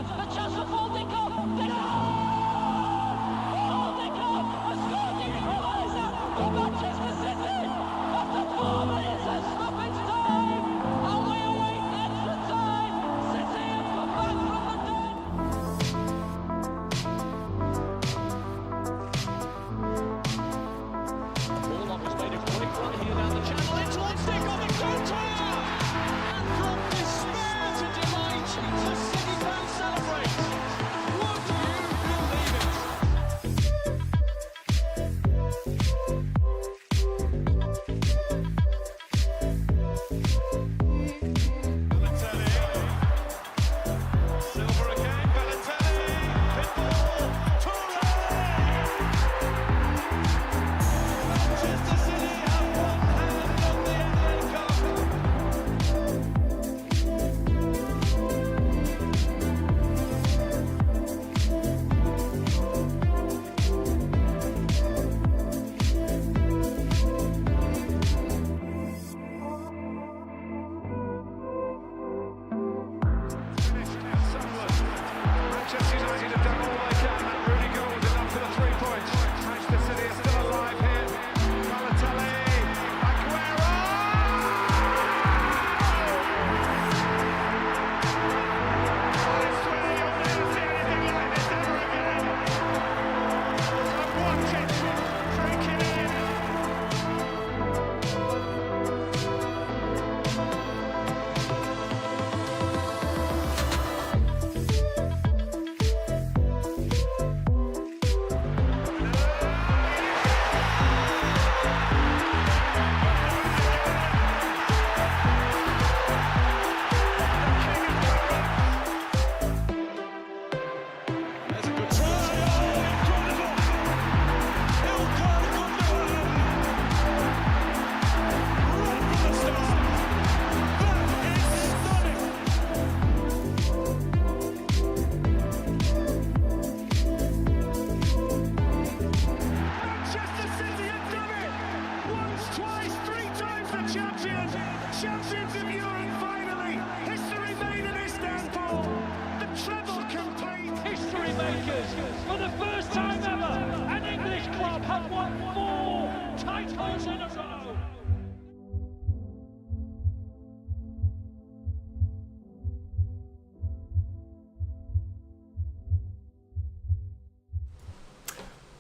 the chance for Baldico. Baldico has scored the equaliser for Manchester City after 4 minutes of stoppage time. And we await extra time. City have come back from the dead. Warlock has made a quick run here down the channel. It's one stick on the counter. And from despair to delight, the City fans celebrate. Would you believe it? Balotelli. Silver again. Balotelli. Pitbull. Toure. Manchester City have one hand on the FA Cup. Manchester United have done all they can. That Rooney goal was enough for the 3 points. Manchester City are still alive here. Balotelli, Aguero! I swear you'll never see anything like this ever again. So watch it, drink it in. There's a good try. Incredible. Ilkay Gundogan. Right from the start. That is stunning. Manchester City have done it. Once, twice, 3 times the champions. Champions of Europe finally. History made in Istanbul. The treble complete. History makers. For the first time ever, an English club have won 4 titles in a row.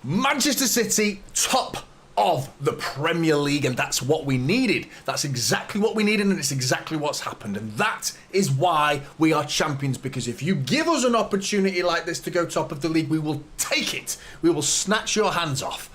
Manchester City, top of the Premier League, and that's what we needed. That's exactly what we needed, and it's exactly what's happened. And that is why we are champions, because if you give us an opportunity like this to go top of the league, we will take it. We will snatch your hands off.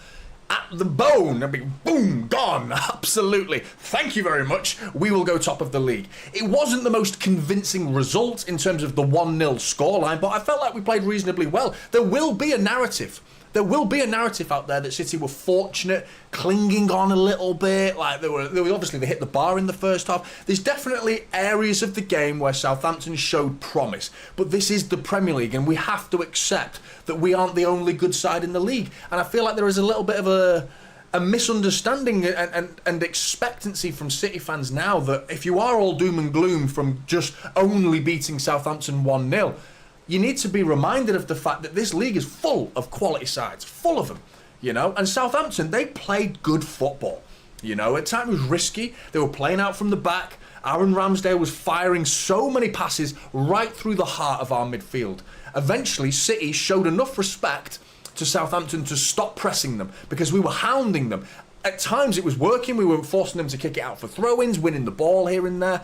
At the bone, I mean, boom, gone, absolutely. Thank you very much. We will go top of the league. It wasn't the most convincing result in terms of the 1-0 scoreline, but I felt like we played reasonably well. There will be a narrative. There will be a narrative out there that City were fortunate, clinging on a little bit, like they obviously they hit the bar in the first half. There's definitely areas of the game where Southampton showed promise, but this is the Premier League and we have to accept that we aren't the only good side in the league. And I feel like there is a little bit of a misunderstanding and expectancy from City fans now that if you are all doom and gloom from just only beating Southampton 1-0, you need to be reminded of the fact that this league is full of quality sides, full of them, you know. And Southampton, they played good football, you know. At times it was risky. They were playing out from the back. Aaron Ramsdale was firing so many passes right through the heart of our midfield. Eventually, City showed enough respect to Southampton to stop pressing them because we were hounding them. At times it was working. We were forcing them to kick it out for throw-ins, winning the ball here and there.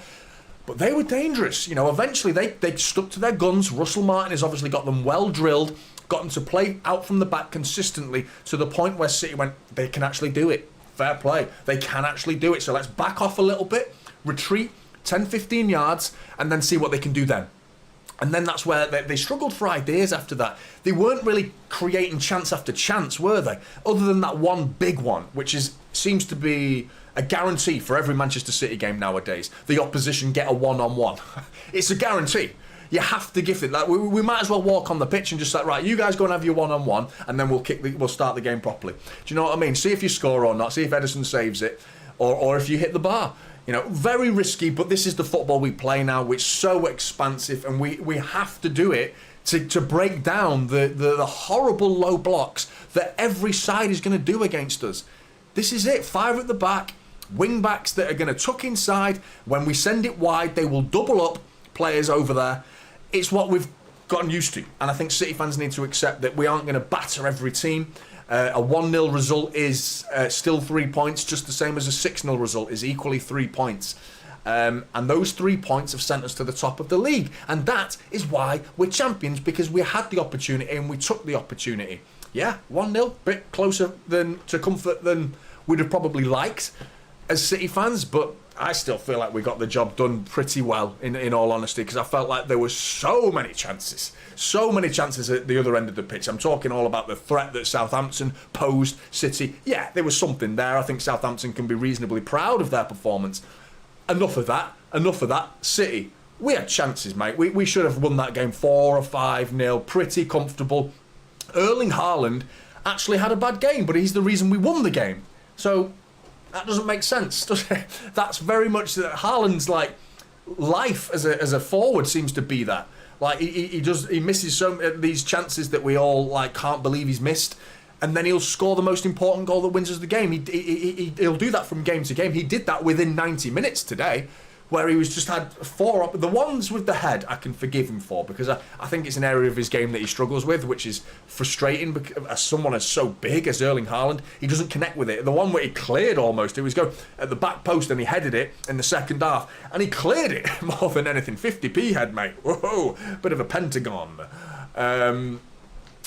But they were dangerous, you know. Eventually they stuck to their guns. Russell Martin has obviously got them well drilled, got them to play out from the back consistently to the point where City went, they can actually do it. Fair play. They can actually do it. So let's back off a little bit, retreat 10, 15 yards, and then see what they can do then. And then that's where they struggled for ideas after that. They weren't really creating chance after chance, were they? Other than that one big one, which seems to be a guarantee for every Manchester City game nowadays. The opposition get a one-on-one. It's a guarantee. You have to give it. Like we might as well walk on the pitch and just like, right, you guys go and have your one-on-one, and then we'll start the game properly. Do you know what I mean? See if you score or not. See if Ederson saves it, or if you hit the bar. You know, very risky, but this is the football we play now, which is so expansive, and we have to do it to break down the horrible low blocks that every side is going to do against us. This is it. 5 at the back, wing backs that are going to tuck inside. When we send it wide, they will double up players over there. It's what we've gotten used to, and I think City fans need to accept that we aren't going to batter every team. A 1-0 result is still 3 points, just the same as a 6-0 result is equally 3 points. And those 3 points have sent us to the top of the league. And that is why we're champions, because we had the opportunity and we took the opportunity. Yeah, 1-0, bit closer to comfort than we'd have probably liked as City fans, but I still feel like we got the job done pretty well, in all honesty, because I felt like there were so many chances at the other end of the pitch. I'm talking all about the threat that Southampton posed City. Yeah, there was something there. I think Southampton can be reasonably proud of their performance. Enough of that. City, we had chances, mate. We should have won that game 4 or 5-0, pretty comfortable. Erling Haaland actually had a bad game, but he's the reason we won the game. So that doesn't make sense, does it? That's very much Haaland's like life as a forward seems to be that. Like he misses these chances that we all like can't believe he's missed, and then he'll score the most important goal that wins us the game. He'll do that from game to game. He did that within 90 minutes today, where he was just had 4 up. The ones with the head I can forgive him for, because I think it's an area of his game that he struggles with, which is frustrating because as someone as so big as Erling Haaland, he doesn't connect with it. The one where he cleared almost, it was go at the back post and he headed it in the second half, and he cleared it more than anything. 50p head, mate. Whoa, bit of a pentagon.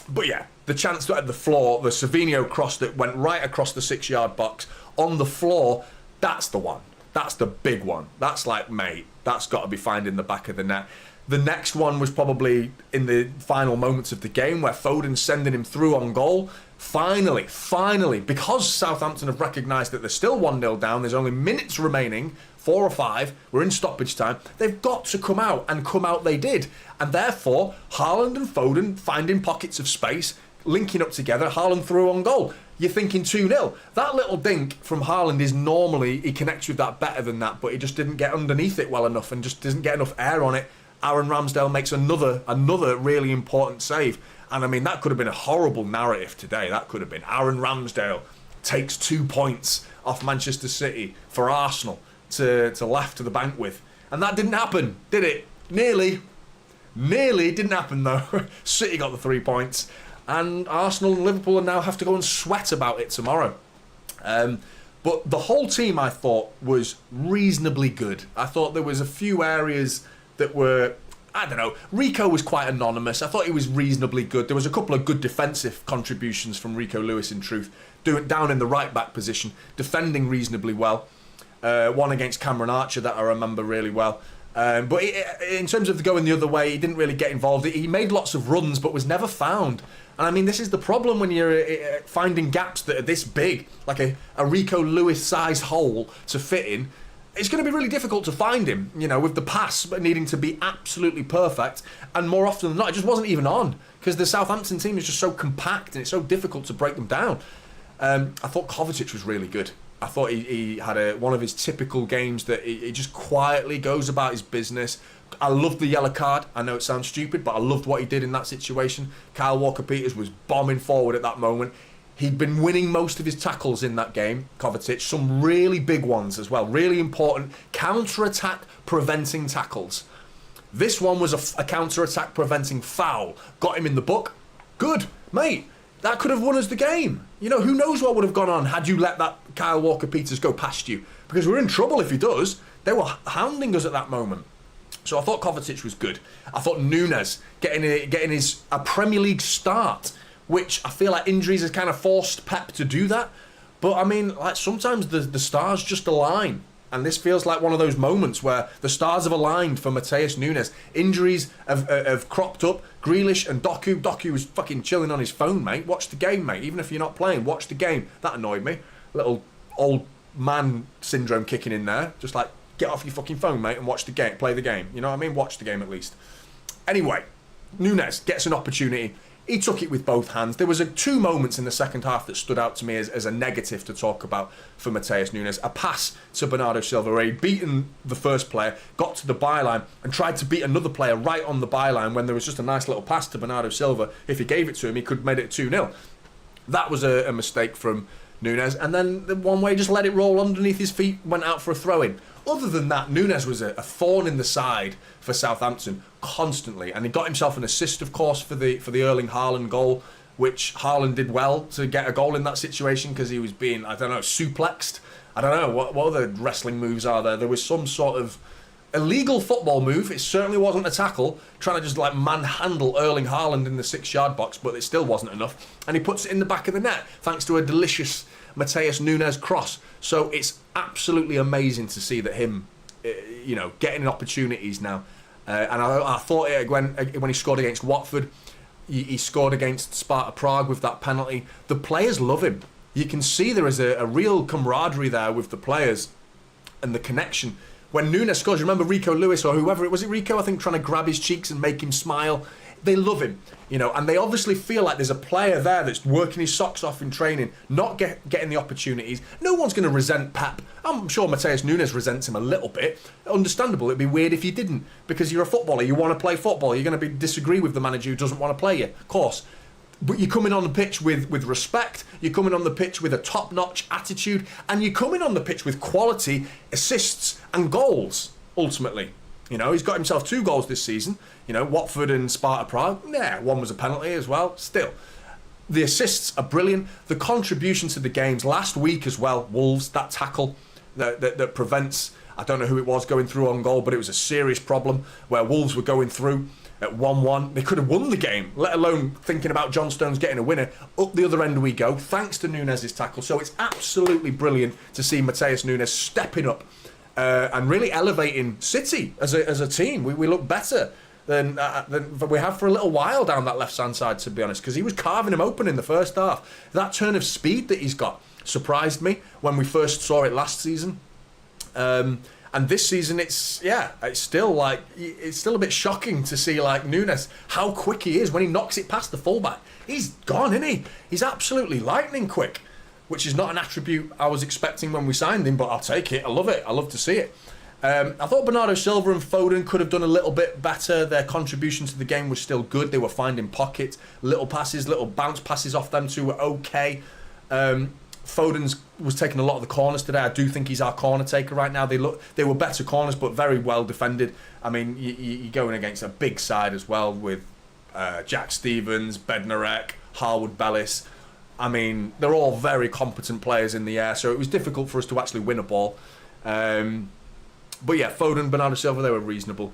But yeah, the chance at the floor, the Savinho cross that went right across the 6-yard box on the floor, that's the one. That's the big one. That's like, mate, that's got to be found in the back of the net. The next one was probably in the final moments of the game where Foden's sending him through on goal. Finally, because Southampton have recognised that they're still 1-0 down, there's only minutes remaining, 4 or 5, we're in stoppage time, they've got to come out, and come out they did. And therefore, Haaland and Foden finding pockets of space, linking up together, Haaland through on goal. You're thinking 2-0. That little dink from Haaland is normally, he connects with that better than that, but he just didn't get underneath it well enough and just doesn't get enough air on it. Aaron Ramsdale makes another really important save. And I mean, that could have been a horrible narrative today. That could have been Aaron Ramsdale takes 2 points off Manchester City for Arsenal to laugh to the bank with. And that didn't happen, did it? Nearly didn't happen though. City got the 3 points. And Arsenal and Liverpool now have to go and sweat about it tomorrow. But the whole team, I thought, was reasonably good. I thought there was a few areas that were, I don't know, Rico was quite anonymous. I thought he was reasonably good. There was a couple of good defensive contributions from Rico Lewis, in truth. Down in the right-back position, defending reasonably well. One against Cameron Archer that I remember really well. But in terms of going the other way, he didn't really get involved. He made lots of runs, but was never found. And I mean, this is the problem when you're finding gaps that are this big, like a Rico Lewis-sized hole to fit in. It's going to be really difficult to find him, you know, with the pass needing to be absolutely perfect. And more often than not, it just wasn't even on, because the Southampton team is just so compact and it's so difficult to break them down. I thought Kovacic was really good. I thought he had one of his typical games that he just quietly goes about his business. I loved the yellow card. I know it sounds stupid, but I loved what he did in that situation. Kyle Walker-Peters was bombing forward at that moment. He'd been winning most of his tackles in that game, Kovacic. Some really big ones as well. Really important counter-attack preventing tackles. This one was a counter-attack preventing foul. Got him in the book. Good, mate. That could have won us the game. You know, who knows what would have gone on had you let that Kyle Walker-Peters go past you. Because we're in trouble if he does. They were hounding us at that moment. So I thought Kovacic was good. I thought Nunes getting a Premier League start, which I feel like injuries has kind of forced Pep to do that. But I mean, like sometimes the stars just align. And this feels like one of those moments where the stars have aligned for Matheus Nunes. Injuries have cropped up. Grealish and Doku. Doku was fucking chilling on his phone, mate. Watch the game, mate. Even if you're not playing, watch the game. That annoyed me. Little old man syndrome kicking in there. Just like, get off your fucking phone, mate, and watch the game. Play the game. You know what I mean? Watch the game at least. Anyway, Nunes gets an opportunity. he took it with both hands. There was two moments in the second half that stood out to me as a negative to talk about for Matheus Nunes. A pass to Bernardo Silva where he'd beaten the first player, got to the byline and tried to beat another player right on the byline when there was just a nice little pass to Bernardo Silva. If he gave it to him, he could have made it 2-0. That was a mistake from Nunes. And then the one way, just let it roll underneath his feet, went out for a throw-in. Other than that, Nunes was a thorn in the side for Southampton constantly, and he got himself an assist, of course, for the Erling Haaland goal, which Haaland did well to get a goal in that situation because he was being, I don't know, suplexed. I don't know what other wrestling moves are there. There was some sort of illegal football move. It certainly wasn't a tackle, trying to just like manhandle Erling Haaland in the 6-yard box, but it still wasn't enough. And he puts it in the back of the net thanks to a delicious Matheus Nunes cross. So it's absolutely amazing to see that him, getting opportunities now. And I thought it when he scored against Watford, he scored against Sparta Prague with that penalty. The players love him. You can see there is a real camaraderie there with the players and the connection. When Nunes scores, you remember Rico Lewis or whoever, was it Rico, I think, trying to grab his cheeks and make him smile. They love him, and they obviously feel like there's a player there that's working his socks off in training, not getting the opportunities. No one's going to resent Pep. I'm sure Matheus Nunes resents him a little bit. Understandable. It'd be weird if you didn't, because you're a footballer. You want to play football. You're going to disagree with the manager who doesn't want to play you, of course. But you're coming on the pitch with respect, you're coming on the pitch with a top-notch attitude, and you're coming on the pitch with quality, assists and goals, ultimately. He's got himself 2 goals this season. Watford and Sparta Prague. One was a penalty as well. Still, the assists are brilliant. The contribution to the games last week as well. Wolves, that tackle that prevents, I don't know who it was going through on goal, but it was a serious problem where Wolves were going through at 1-1. They could have won the game, let alone thinking about John Stones getting a winner. Up the other end we go, thanks to Nunes' tackle. So it's absolutely brilliant to see Matheus Nunes stepping up and really elevating City as a team. We look better than we have for a little while down that left-hand side, to be honest, because he was carving him open in the first half. That turn of speed that he's got surprised me when we first saw it last season. And this season, it's still a bit shocking to see like Nunes, how quick he is when he knocks it past the fullback. He's gone, isn't he? He's absolutely lightning quick, which is not an attribute I was expecting when we signed him, but I'll take it. I love it. I love to see it. I thought Bernardo Silva and Foden could have done a little bit better. Their contribution to the game was still good. They were finding pockets, little passes, little bounce passes off them two were okay. Foden was taking a lot of the corners today. I do think he's our corner taker right now. They were better corners, but very well defended. I mean, you're going against a big side as well with Jack Stevens, Bednarek, Harwood Bellis. I mean, they're all very competent players in the air, so it was difficult for us to actually win a ball. But yeah, Foden, Bernardo Silva, they were reasonable.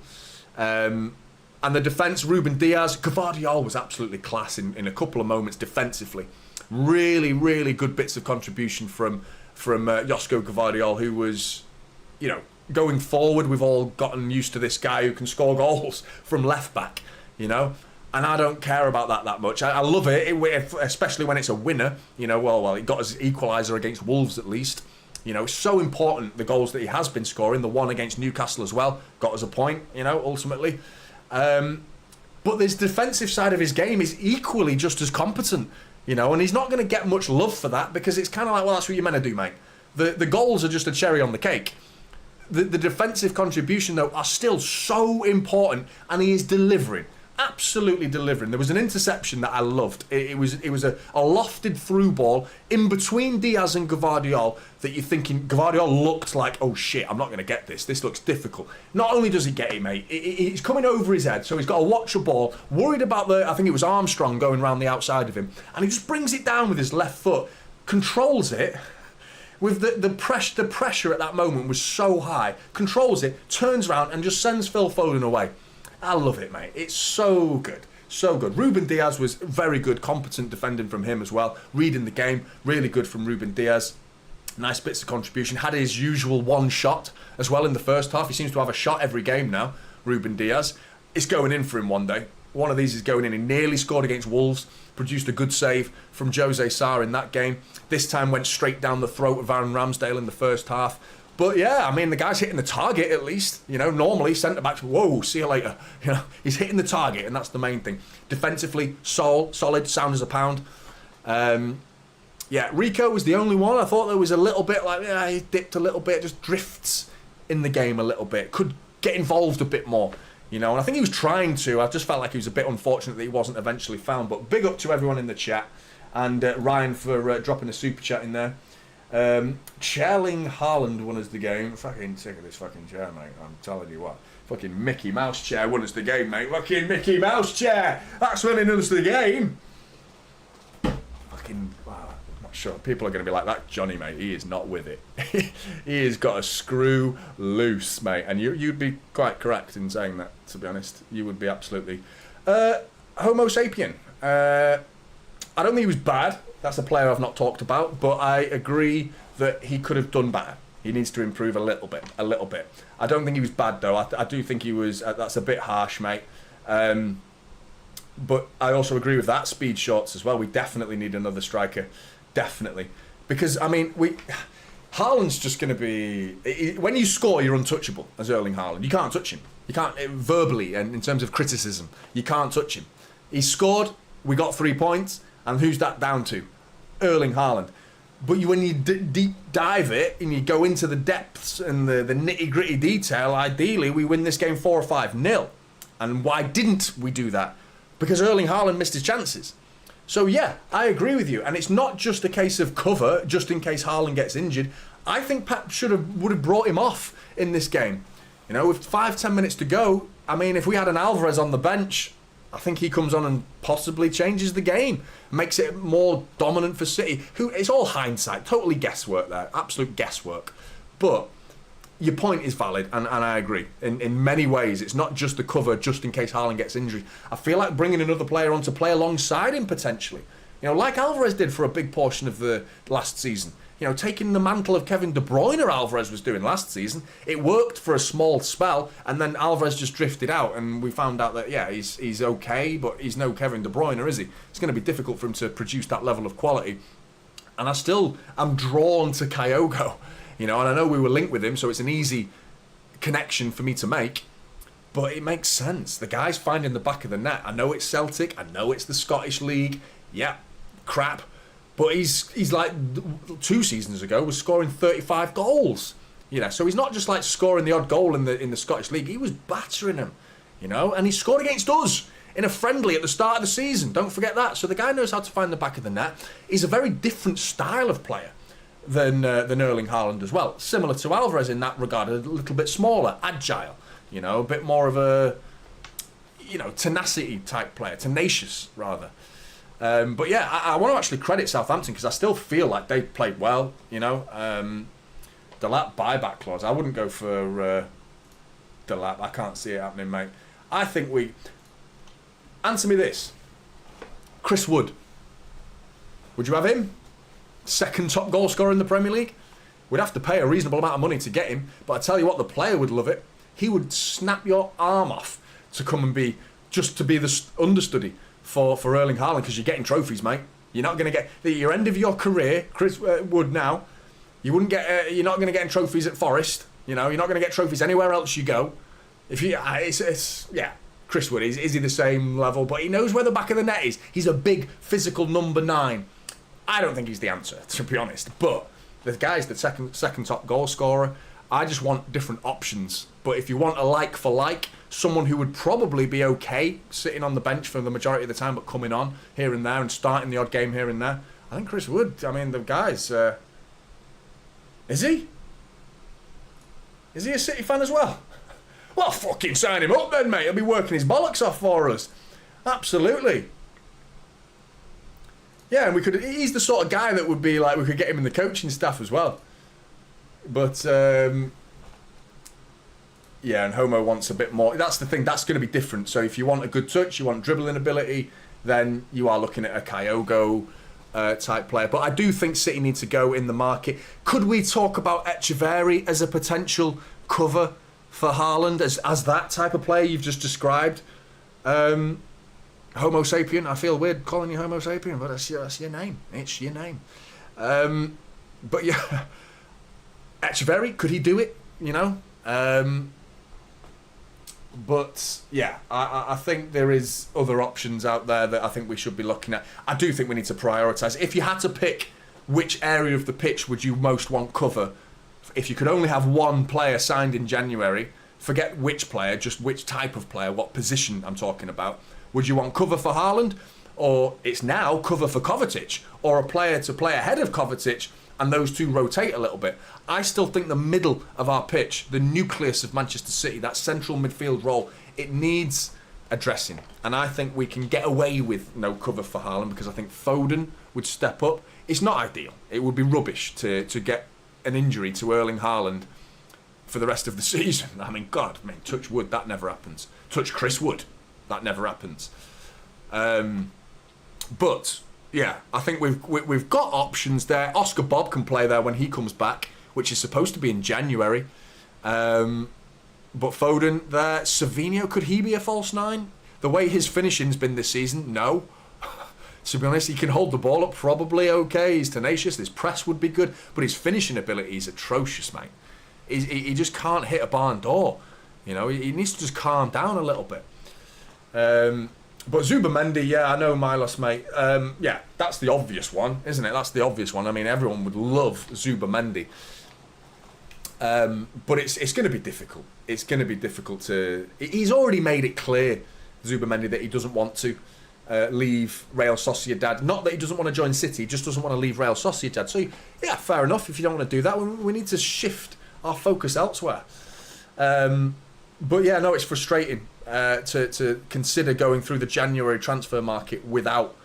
And the defence, Ruben Diaz, Gvardiol was absolutely class in a couple of moments defensively. Really, really good bits of contribution from Josko Gvardiol, who was, going forward. We've all gotten used to this guy who can score goals from left back, and I don't care about that much. I love it, especially when it's a winner. Well, he got his equaliser against Wolves at least. It's so important, the goals that he has been scoring. The one against Newcastle as well got us a point, ultimately. But this defensive side of his game is equally just as competent, and he's not going to get much love for that because it's kind of like, well, that's what you're meant to do, mate. The goals are just a cherry on the cake. The defensive contribution, though, are still so important, and he is delivering. Absolutely delivering. There was an interception that I loved. It was a lofted through ball in between Diaz and Gvardiol that you're thinking, Gvardiol looked like, oh shit, I'm not going to get this. This looks difficult. Not only does he get it, mate, it's coming over his head, so he's got to watch a ball, worried about I think it was Armstrong going around the outside of him, and he just brings it down with his left foot, controls it, with the pressure at that moment was so high, controls it, turns around and just sends Phil Foden away. I love it, mate. It's so good. So good. Ruben Diaz was very good, competent defending from him as well. Reading the game, really good from Ruben Diaz. Nice bits of contribution. Had his usual one shot as well in the first half. He seems to have a shot every game now, Ruben Diaz. It's going in for him one day. One of these is going in. He nearly scored against Wolves. Produced a good save from Jose Sarr in that game. This time went straight down the throat of Aaron Ramsdale in the first half. But yeah, I mean, the guy's hitting the target at least. You know, normally centre-backs, whoa, see you later. You know, he's hitting the target, and that's the main thing. Defensively, solid, sound as a pound. Yeah, Rico was the only one. I thought there was a little bit like, yeah, he dipped a little bit, just drifts in the game a little bit. Could get involved a bit more, you know. And I think he was trying to. I just felt like he was a bit unfortunate that he wasn't eventually found. But big up to everyone in the chat. And Ryan for dropping a super chat in there. Erling Haaland won us the game. Fucking sick of this fucking chair, mate. I'm telling you what. Fucking Mickey Mouse chair won us the game, mate. Fucking Mickey Mouse chair. That's winning us the game. Fucking, wow. I'm not sure. People are going to be like, that Jonny, mate, he is not with it. He has got a screw loose, mate. And you'd be quite correct in saying that, to be honest. You would be absolutely. Homo sapien. I don't think he was bad. That's a player I've not talked about, but I agree that he could have done better. He needs to improve a little bit. I don't think he was bad, though. I do think he was, that's a bit harsh, mate. But I also agree with that. Speed shorts as well. We definitely need another striker. Definitely. Because, I mean, Haaland's just going to be... When you score, you're untouchable as Erling Haaland. You can't touch him. You can't, verbally, and in terms of criticism, you can't touch him. He scored, we got 3 points. And who's that down to? Erling Haaland. But when you deep dive it and you go into the depths and the nitty-gritty detail, ideally we win this game 4 or 5-0. And why didn't we do that? Because Erling Haaland missed his chances. So yeah, I agree with you. And it's not just a case of cover, just in case Haaland gets injured. I think Pep would have brought him off in this game. You know, with 5-10 minutes to go, I mean, if we had an Alvarez on the bench, I think he comes on and possibly changes the game, makes it more dominant for City. It's all hindsight, totally guesswork there, absolute guesswork. But your point is valid, and I agree. In many ways, it's not just the cover, just in case Haaland gets injured. I feel like bringing another player on to play alongside him potentially. You know, like Alvarez did for a big portion of the last season. You know, taking the mantle of Kevin De Bruyne Alvarez was doing last season. It worked for a small spell, and then Alvarez just drifted out, and we found out that, yeah, he's okay, but he's no Kevin De Bruyne, is he? It's going to be difficult for him to produce that level of quality. And I still am drawn to Kyogo, you know, and I know we were linked with him, so it's an easy connection for me to make, but it makes sense. The guy's finding the back of the net. I know it's Celtic, I know it's the Scottish League, yeah, crap. But he's like 2 seasons ago was scoring 35 goals, you know. So he's not just like scoring the odd goal in the Scottish League. He was battering them, you know. And he scored against us in a friendly at the start of the season. Don't forget that. So the guy knows how to find the back of the net. He's a very different style of player than Erling Haaland as well. Similar to Alvarez in that regard, a little bit smaller, agile, you know, a bit more of a, you know, tenacity type player, tenacious rather. But yeah, I want to actually credit Southampton because I still feel like they played well, you know. Delap buyback clause. I wouldn't go for Delap. I can't see it happening, mate. I think we... Answer me this. Chris Wood. Would you have him? Second top goal scorer in the Premier League? We'd have to pay a reasonable amount of money to get him, but I tell you what, the player would love it. He would snap your arm off to come and be the understudy for Erling Haaland, because you're getting trophies, mate. You're not going to get at your end of your career, Chris Wood. Now, you wouldn't get. You're not going to get trophies at Forest. You know, you're not going to get trophies anywhere else you go. If you, yeah, Chris Wood is he the same level? But he knows where the back of the net is. He's a big physical number 9. I don't think he's the answer, to be honest. But the guy's the second top goal scorer. I just want different options. But if you want a like for like, someone who would probably be okay sitting on the bench for the majority of the time, but coming on here and there and starting the odd game here and there, I think Chris Wood. I mean, the guy's... is he? Is he a City fan as well? Well, fucking sign him up then, mate. He'll be working his bollocks off for us. Absolutely. Yeah, and he's the sort of guy that would be like, we could get him in the coaching staff as well. But, yeah, and Homo wants a bit more. That's the thing, that's going to be different. So if you want a good touch, you want dribbling ability, then you are looking at a Kyogo type player. But I do think City need to go in the market. Could we talk about Echeverri as a potential cover for Haaland, as that type of player you've just described? Homo sapien, I feel weird calling you Homo sapien, but that's your name. It's your name. But yeah, Echeverri, could he do it? You know? But yeah, I think there is other options out there that I think we should be looking at. I do think we need to prioritise. If you had to pick which area of the pitch would you most want cover, if you could only have one player signed in January, forget which player, just which type of player, what position I'm talking about. Would you want cover for Haaland, or it's now cover for Kovacic, or a player to play ahead of Kovacic and those two rotate a little bit? I still think the middle of our pitch, the nucleus of Manchester City, that central midfield role, it needs addressing. And I think we can get away with no cover for Haaland because I think Foden would step up. It's not ideal. It would be rubbish to get an injury to Erling Haaland for the rest of the season. I mean, God, touch wood, that never happens. Touch Chris Wood, that never happens. But yeah, I think we've got options there. Oscar Bob can play there when he comes back, which is supposed to be in January. But Foden there. Savinho, could he be a false nine? The way his finishing's been this season, no. To be honest, he can hold the ball up probably okay. He's tenacious. His press would be good, but his finishing ability is atrocious, mate. He just can't hit a barn door. You know, he needs to just calm down a little bit. But Zubimendi, yeah, I know Milos, mate. Yeah, that's the obvious one, isn't it? That's the obvious one. I mean, everyone would love Zubimendi. But it's going to be difficult. It's going to be difficult to... He's already made it clear, Zubimendi, that he doesn't want to leave Real Sociedad. Not that he doesn't want to join City, he just doesn't want to leave Real Sociedad. So, yeah, fair enough. If you don't want to do that, we need to shift our focus elsewhere. But yeah, no, it's frustrating to consider going through the January transfer market without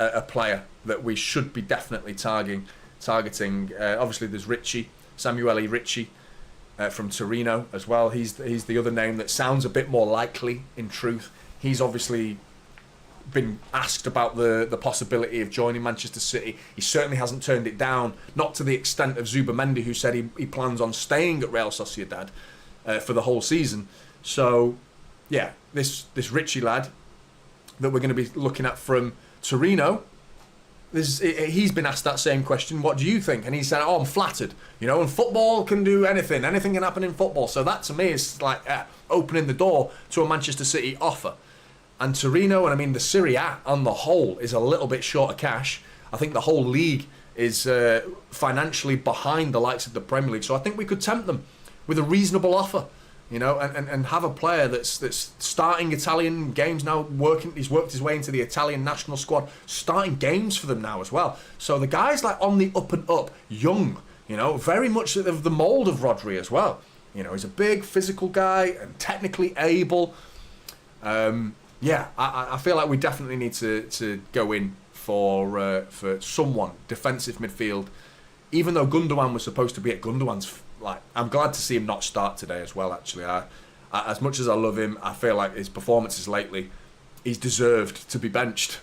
a player that we should be definitely targeting. Obviously, there's Samuele Ricci from Torino as well. He's the other name that sounds a bit more likely in truth. He's obviously been asked about the possibility of joining Manchester City. He certainly hasn't turned it down, not to the extent of Zubimendi, who said he plans on staying at Real Sociedad for the whole season. So, yeah, this Ricci lad that we're going to be looking at from Torino, he's been asked that same question, what do you think? And he said, I'm flattered. You know, and football can do anything. Anything can happen in football. So that, to me, is like opening the door to a Manchester City offer. And Torino, and I mean the Serie A on the whole, is a little bit short of cash. I think the whole league is financially behind the likes of the Premier League. So I think we could tempt them with a reasonable offer, you know, and have a player that's starting Italian games now, he's worked his way into the Italian national squad, starting games for them now as well. So the guy's like on the up and up, young, you know, very much of the mould of Rodri as well. You know, he's a big physical guy and technically able. Yeah, I feel like we definitely need to go in for someone, defensive midfield. Even though Gundogan was supposed to be at Gundogan's, I'm glad to see him not start today as well, actually. I as much as I love him, I feel like his performances lately, he's deserved to be benched.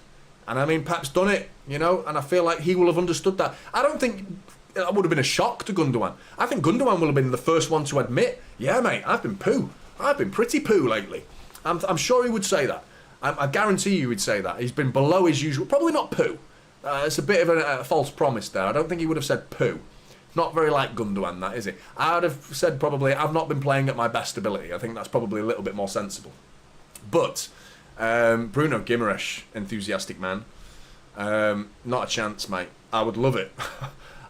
And I mean, Pep's done it, you know, and I feel like he will have understood that. I don't think that would have been a shock to Gundogan. I think Gundogan will have been the first one to admit, yeah, mate, I've been poo. I've been pretty poo lately. I'm sure he would say that. I guarantee you he'd say that. He's been below his usual... Probably not poo. It's a bit of a false promise there. I don't think he would have said poo. Not very like Gundogan, that, is it? I would have said probably, I've not been playing at my best ability. I think that's probably a little bit more sensible. But Bruno Guimaraes, enthusiastic man. Not a chance, mate. I would love it.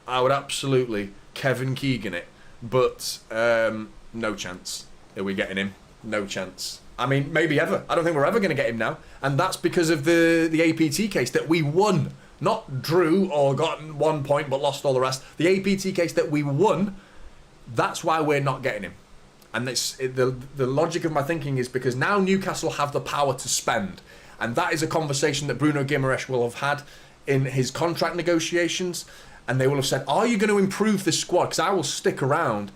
I would absolutely Kevin Keegan it. But no chance. Are we getting him? No chance. I mean, maybe ever. I don't think we're ever going to get him now. And that's because of the APT case that we won. Not drew or got 1 point but lost all the rest. The APT case that we won, that's why we're not getting him. And the logic of my thinking is because now Newcastle have the power to spend. And that is a conversation that Bruno Guimaraes will have had in his contract negotiations. And they will have said, are you going to improve this squad? Because I will stick around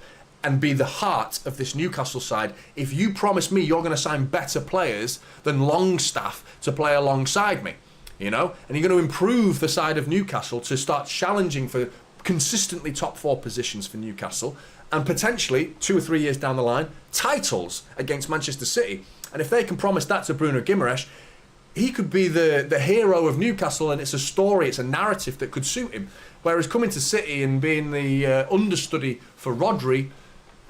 and be the heart of this Newcastle side if you promise me you're going to sign better players than Longstaff to play alongside me, you know? And you're going to improve the side of Newcastle to start challenging for consistently top 4 positions for Newcastle and potentially 2 or 3 years down the line, titles against Manchester City. And if they can promise that to Bruno Guimaraes, he could be the hero of Newcastle, and it's a story, it's a narrative that could suit him. Whereas coming to City and being the understudy for Rodri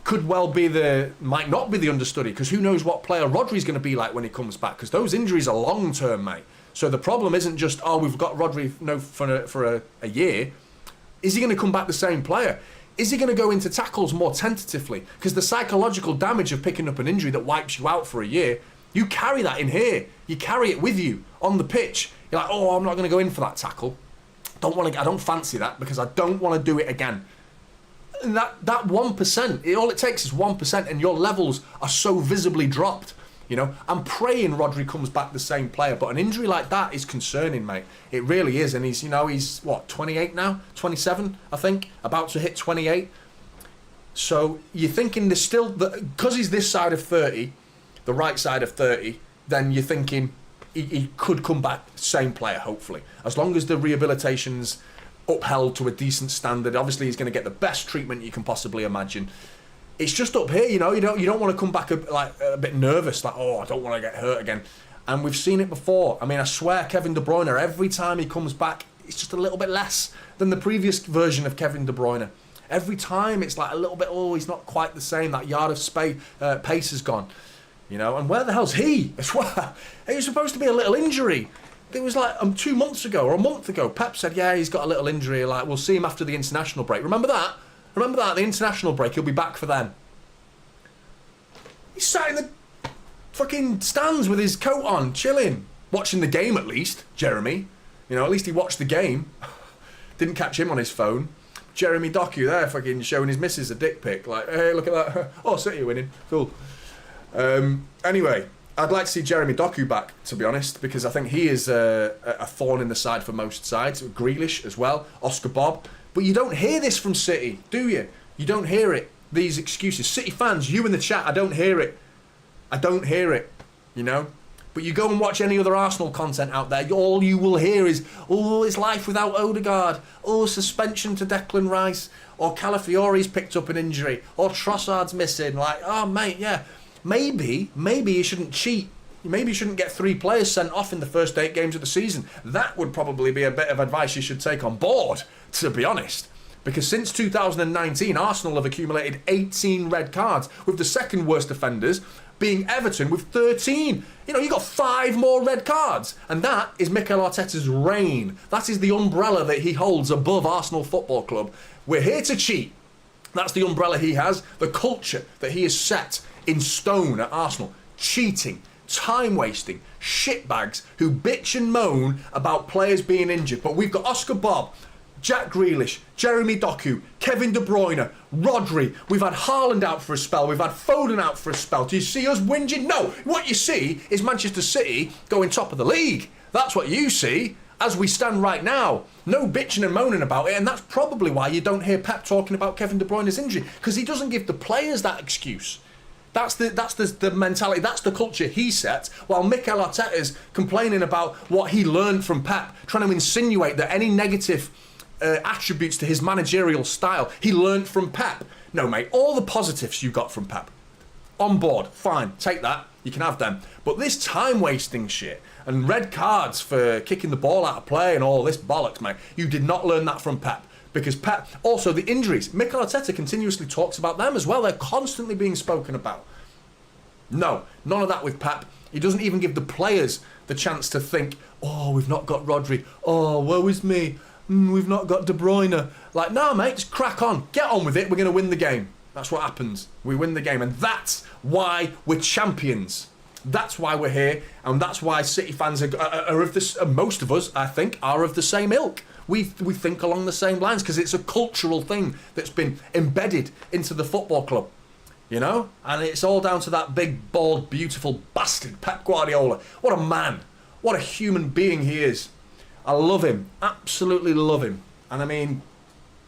could well be might not be the understudy, because who knows what player Rodri's going to be like when he comes back, because those injuries are long term, mate. So the problem isn't just, we've got Rodri for a year. Is he going to come back the same player? Is he going to go into tackles more tentatively? Because the psychological damage of picking up an injury that wipes you out for a year, you carry that in here. You carry it with you on the pitch. You're like, I'm not going to go in for that tackle. I don't fancy that because I don't want to do it again. And that 1%, all it takes is 1%, and your levels are so visibly dropped. You know, I'm praying Rodri comes back the same player, but an injury like that is concerning, mate. It really is, and he's what, 28 now, 27, I think, about to hit 28. So you're thinking there's still, because he's this side of 30, the right side of 30, then you're thinking he could come back same player, hopefully, as long as the rehabilitation's upheld to a decent standard. Obviously, he's going to get the best treatment you can possibly imagine. It's just up here, you know. You don't want to come back a bit nervous, like, I don't want to get hurt again. And we've seen it before. I mean, I swear, Kevin De Bruyne, every time he comes back, it's just a little bit less than the previous version of Kevin De Bruyne. Every time, it's like a little bit. He's not quite the same. That yard of pace has gone, you know. And where the hell's he? I swear, it was supposed to be a little injury. It was like 2 months ago or a month ago. Pep said, yeah, he's got a little injury. Like, we'll see him after the international break. Remember that? The international break, he'll be back for then. He's sat in the fucking stands with his coat on, chilling. Watching the game at least, Jeremy. You know, at least he watched the game. Didn't catch him on his phone. Jeremy Doku there fucking showing his missus a dick pic. Like, hey, look at that. City are winning. Cool. Anyway, I'd like to see Jeremy Doku back, to be honest, because I think he is a thorn in the side for most sides. Grealish as well. Oscar Bob. But you don't hear this from City, do you? You don't hear it. These excuses. City fans, you in the chat, I don't hear it. I don't hear it, you know? But you go and watch any other Arsenal content out there, all you will hear is, it's life without Odegaard. Suspension to Declan Rice. Or Calafiore's picked up an injury. Or Trossard's missing. Like, mate, yeah. Maybe you shouldn't cheat. Maybe you shouldn't get 3 players sent off in the first 8 games of the season. That would probably be a bit of advice you should take on board, to be honest. Because since 2019, Arsenal have accumulated 18 red cards, with the second worst offenders being Everton with 13. You know, you got 5 more red cards. And that is Mikel Arteta's reign. That is the umbrella that he holds above Arsenal Football Club. We're here to cheat. That's the umbrella he has. The culture that he has set in stone at Arsenal. Cheating. Time wasting, shitbags who bitch and moan about players being injured. But we've got Oscar Bob, Jack Grealish, Jeremy Doku, Kevin De Bruyne, Rodri. We've had Haaland out for a spell. We've had Foden out for a spell. Do you see us whinging? No. What you see is Manchester City going top of the league. That's what you see as we stand right now. No bitching and moaning about it. And that's probably why you don't hear Pep talking about Kevin De Bruyne's injury, because he doesn't give the players that excuse. That's the mentality, that's the culture he set, while Mikel Arteta's complaining about what he learned from Pep, trying to insinuate that any negative attributes to his managerial style he learned from Pep. No, mate, all the positives you got from Pep, on board, fine, take that, you can have them. But this time-wasting shit and red cards for kicking the ball out of play and all this bollocks, mate, you did not learn that from Pep. Because Pep, also the injuries, Mikel Arteta continuously talks about them as well. They're constantly being spoken about. No, none of that with Pep. He doesn't even give the players the chance to think, we've not got Rodri. Woe is me. We've not got De Bruyne. Like, nah, mate, just crack on. Get on with it. We're going to win the game. That's what happens. We win the game. And that's why we're champions. That's why we're here. And that's why City fans are of this. Most of us, I think, are of the same ilk. We think along the same lines because it's a cultural thing that's been embedded into the football club, you know? And it's all down to that big, bald, beautiful bastard, Pep Guardiola. What a man. What a human being he is. I love him. Absolutely love him. And I mean,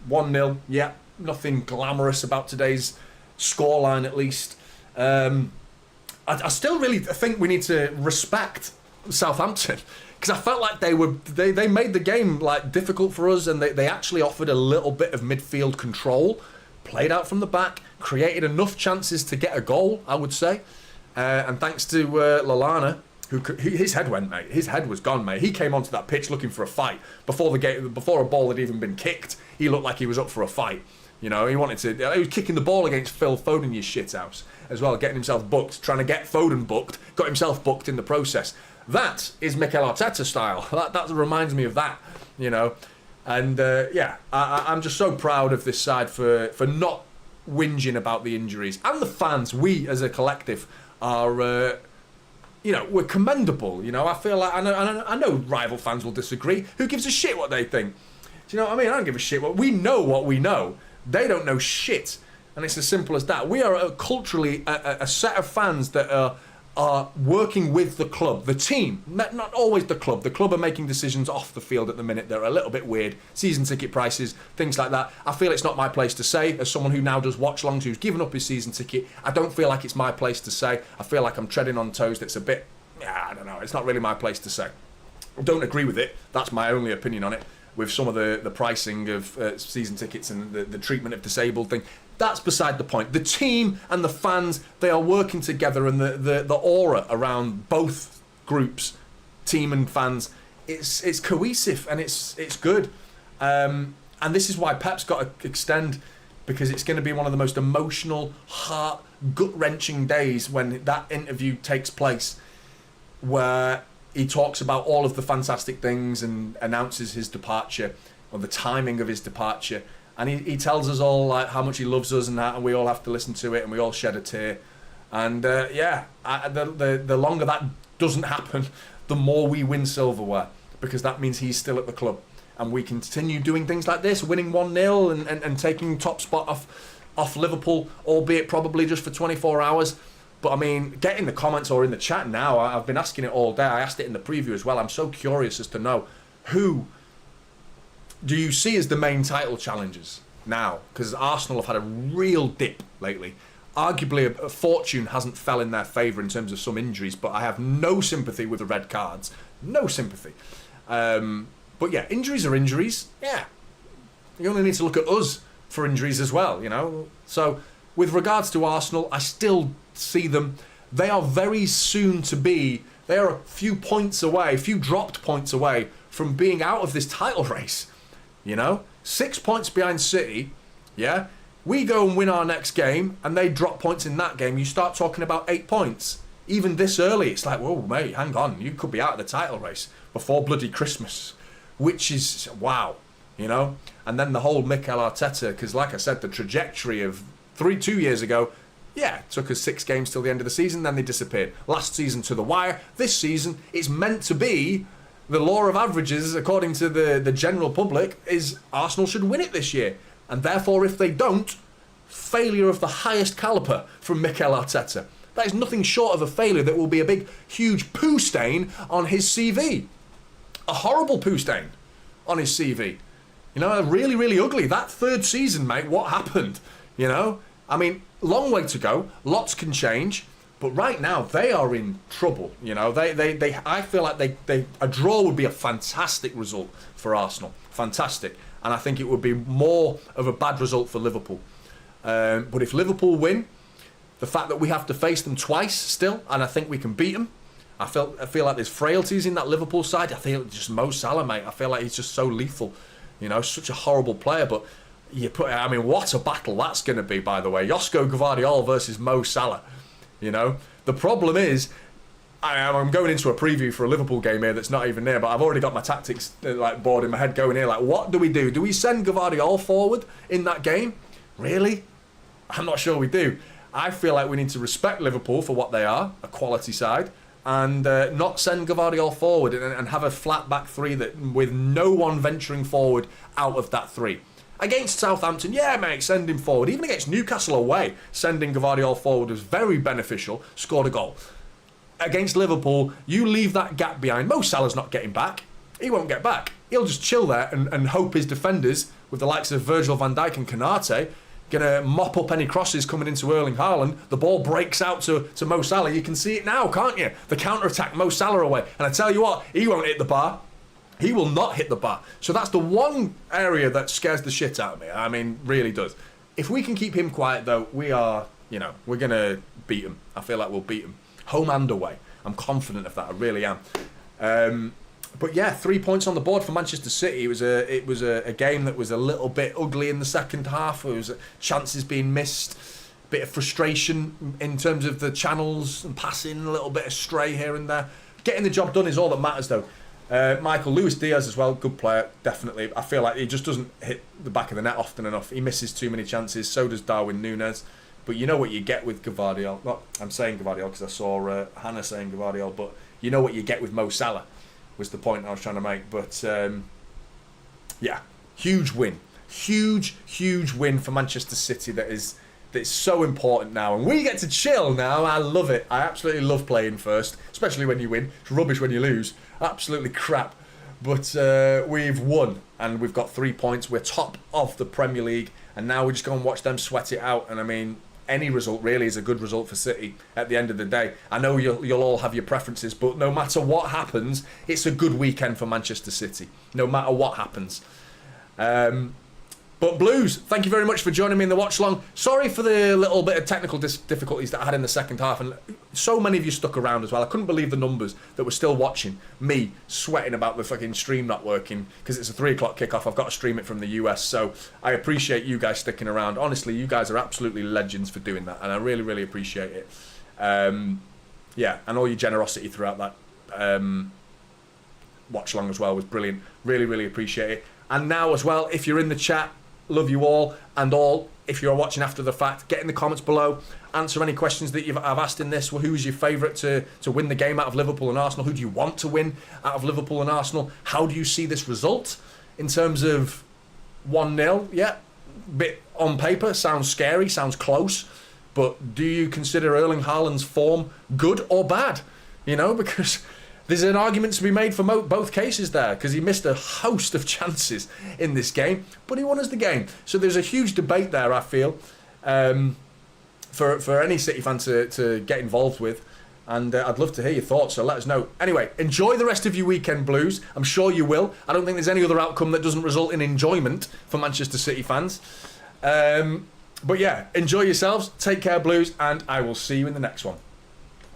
1-0, yeah, nothing glamorous about today's scoreline at least. I still really think we need to respect Southampton. Because I felt like they made the game like difficult for us, and they actually offered a little bit of midfield control, played out from the back, created enough chances to get a goal, I would say. And thanks to Lallana, his head went, mate. His head was gone, mate. He came onto that pitch looking for a fight before a ball had even been kicked. He looked like he was up for a fight. You know, he was kicking the ball against Phil Foden, you shithouse, as well, getting himself booked, trying to get Foden booked, got himself booked in the process. That is Mikel Arteta style. That reminds me of that, you know. And I'm just so proud of this side for not whinging about the injuries. And the fans, we as a collective are, we're commendable. You know, I feel like, I know rival fans will disagree. Who gives a shit what they think? Do you know what I mean? I don't give a shit. We know what we know. They don't know shit. And it's as simple as that. We are culturally a set of fans that are working with the club, the team, not always the club. The club are making decisions off the field at the minute that are a little bit weird. Season ticket prices, things like that. I feel it's not my place to say, as someone who now does watch-alongs, who's given up his season ticket. I don't feel like it's my place to say. I feel like I'm treading on toes that's a bit, I don't know, it's not really my place to say. I don't agree with it. That's my only opinion on it, with some of the pricing of season tickets and the treatment of disabled thing. That's beside the point. The team and the fans, they are working together, and the aura around both groups, team and fans, it's cohesive and it's good. And this is why Pep's got to extend, because it's going to be one of the most emotional, heart, gut-wrenching days when that interview takes place, where he talks about all of the fantastic things and announces his departure, or the timing of his departure. And he tells us all like how much he loves us and that, and we all have to listen to it, and we all shed a tear. And the longer that doesn't happen, the more we win silverware, because that means he's still at the club, and we continue doing things like this, winning 1-0 and taking top spot off Liverpool, albeit probably just for 24 hours. But I mean, get in the comments or in the chat now. I've been asking it all day. I asked it in the preview as well. I'm so curious as to know, who do you see as the main title challengers now? Because Arsenal have had a real dip lately. Arguably, a fortune hasn't fell in their favour in terms of some injuries, but I have no sympathy with the red cards. No sympathy. But yeah, injuries are injuries. Yeah. You only need to look at us for injuries as well, you know. So, with regards to Arsenal, I still see them. They are very soon to be, they are a few points away, a few dropped points away from being out of this title race. You know, 6 points behind City, yeah? We go and win our next game, and they drop points in that game. You start talking about 8 points. Even this early, it's like, whoa, mate, hang on. You could be out of the title race before bloody Christmas, which is, wow, you know? And then the whole Mikel Arteta, because like I said, the trajectory of 2 years ago, yeah, it took us 6 games till the end of the season, then they disappeared. Last season to the wire. This season, it's meant to be, the law of averages, according to the general public, is Arsenal should win it this year. And therefore, if they don't, failure of the highest calibre from Mikel Arteta. That is nothing short of a failure that will be a big, huge poo stain on his CV. A horrible poo stain on his CV. You know, really, really ugly. That third season, mate, what happened? You know? I mean, long way to go. Lots can change. But right now, they are in trouble. You know, I feel like a draw would be a fantastic result for Arsenal. Fantastic. And I think it would be more of a bad result for Liverpool. But if Liverpool win, the fact that we have to face them twice still, and I think we can beat them. I feel like there's frailties in that Liverpool side. I feel just Mo Salah, mate. I feel like he's just so lethal. You know, such a horrible player. But I mean, what a battle that's going to be, by the way. Josko Gvardiol versus Mo Salah. You know, the problem is, I'm going into a preview for a Liverpool game here that's not even there, but I've already got my tactics like board in my head going here. Like, what do we do? Do we send Gvardiol forward in that game? Really? I'm not sure we do. I feel like we need to respect Liverpool for what they are, a quality side, and not send Gvardiol forward and have a flat back three that with no one venturing forward out of that three. Against Southampton, yeah, mate, send him forward. Even against Newcastle away, sending Gvardiol forward was very beneficial. Scored a goal. Against Liverpool, you leave that gap behind. Mo Salah's not getting back. He won't get back. He'll just chill there and hope his defenders, with the likes of Virgil van Dijk and Konate, gonna mop up any crosses coming into Erling Haaland. The ball breaks out to Mo Salah. You can see it now, can't you? The counter-attack, Mo Salah away. And I tell you what, he won't hit the bar. He will not hit the bar. So that's the one area that scares the shit out of me. I mean, really does. If we can keep him quiet, though, we are, you know, we're going to beat him. I feel like we'll beat him. Home and away. I'm confident of that. I really am. But yeah, 3 points on the board for Manchester City. It was a game that was a little bit ugly in the second half. There was chances being missed, bit of frustration in terms of the channels and passing, a little bit astray here and there. Getting the job done is all that matters, though. Michael Luis Diaz as well, good player, definitely. I feel like he just doesn't hit the back of the net often enough. He misses too many chances. So does Darwin Núñez. But you know what you get with Gvardiol. Not, I'm saying Gvardiol because I saw Hannah saying Gvardiol, but you know what you get with Mo Salah. Was the point I was trying to make. But yeah, huge win. Huge win for Manchester City that's so important now. And we get to chill now. I love it. I absolutely love playing first, especially when you win. It's rubbish when you lose. Absolutely crap. But we've won and we've got 3 points. We're top of the Premier League. And now we just go and watch them sweat it out. And I mean, any result really is a good result for City at the end of the day. I know you'll all have your preferences, but no matter what happens, it's a good weekend for Manchester City. No matter what happens. But Blues, thank you very much for joining me in the watch along. Sorry for the little bit of technical difficulties that I had in the second half, and so many of you stuck around as well. I couldn't believe the numbers that were still watching me sweating about the fucking stream not working because it's a 3 o'clock kickoff. I've got to stream it from the US, so I appreciate you guys sticking around. Honestly, you guys are absolutely legends for doing that, and I really appreciate it. Yeah, and all your generosity throughout that watch along as well was brilliant. Really appreciate it. And now as well, if you're in the chat, love you all, and all, if you're watching after the fact, get in the comments below, answer any questions that I've asked in this. Well, who's your favourite to win the game out of Liverpool and Arsenal? Who do you want to win out of Liverpool and Arsenal? How do you see this result in terms of 1-0? Yeah, bit on paper, sounds scary, sounds close, but do you consider Erling Haaland's form good or bad? You know, because there's an argument to be made for both cases there, because he missed a host of chances in this game, but he won us the game. So there's a huge debate there, I feel, for any City fan to get involved with. And I'd love to hear your thoughts, so let us know. Anyway, enjoy the rest of your weekend, Blues. I'm sure you will. I don't think there's any other outcome that doesn't result in enjoyment for Manchester City fans. But yeah, enjoy yourselves. Take care, Blues, and I will see you in the next one.